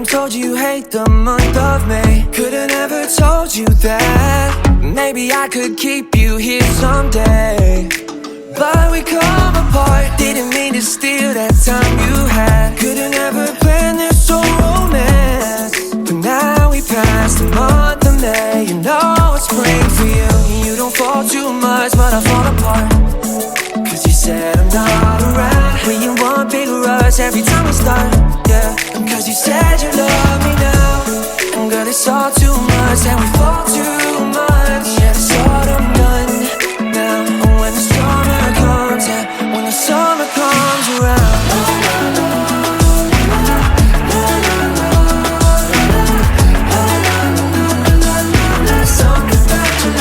Told you hate the month of May. Could've never told you that maybe I could keep you here someday. But we come apart, didn't mean to steal that time you had. Could've never planned this whole romance, but now we passed the month of May. You know it's spring for you. You don't fall too much, but I fall apart, cause you said I'm not around. When you want big rush every time we start, yeah. Cause you said you love me now, and girl it's all too much, and we fall too much. Yeah, it's autumn done now, and when the summer comes, yeah, when the summer comes around. Something about your life, something about your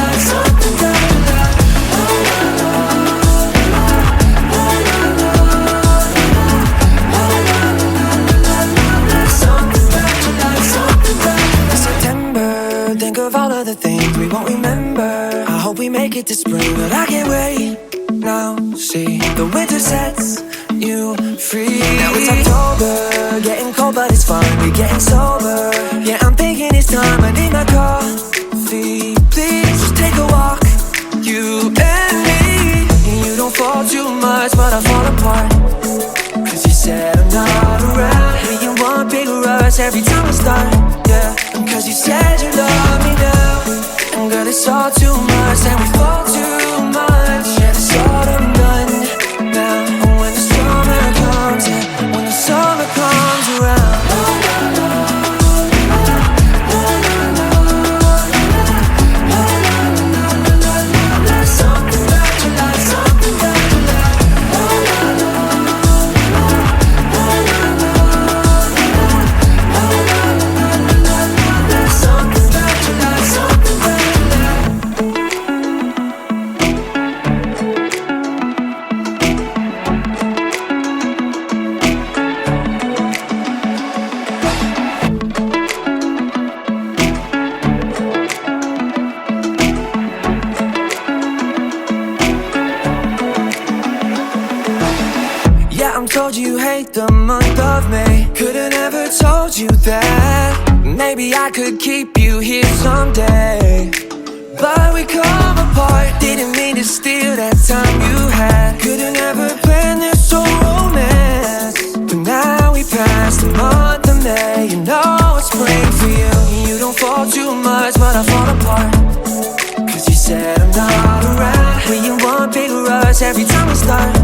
life. September, think of all of the things we won't remember. I hope we make it to spring, but I can't wait. Now, see, the winter sets you free. Now it's October, getting cold but it's fine, we're getting sober. Yeah, I'm thinking it's time, I need my coffee. Please, just take a walk, you and me. You don't fall too much, but I fall apart, cause you said I'm not around. When you want big rush every time we start, yeah. Cause you said you love me now, and girl it's all too much, and we fall too much. Yeah, it's autumn done now, and when the summer comes, yeah, when the summer comes around. Something about your life, something about your life. Something about your life, something about your life. Yeah, I'm told you hate the month of May. Could've never told you that maybe I could keep you here someday. But we come apart, didn't mean to steal that time you had. Could've never planned this whole romance, but now we passed the month of May. You know it's spring for you. You don't fall too much, but I fall apart, cause you said I'm not around. When you want big rush every time we start,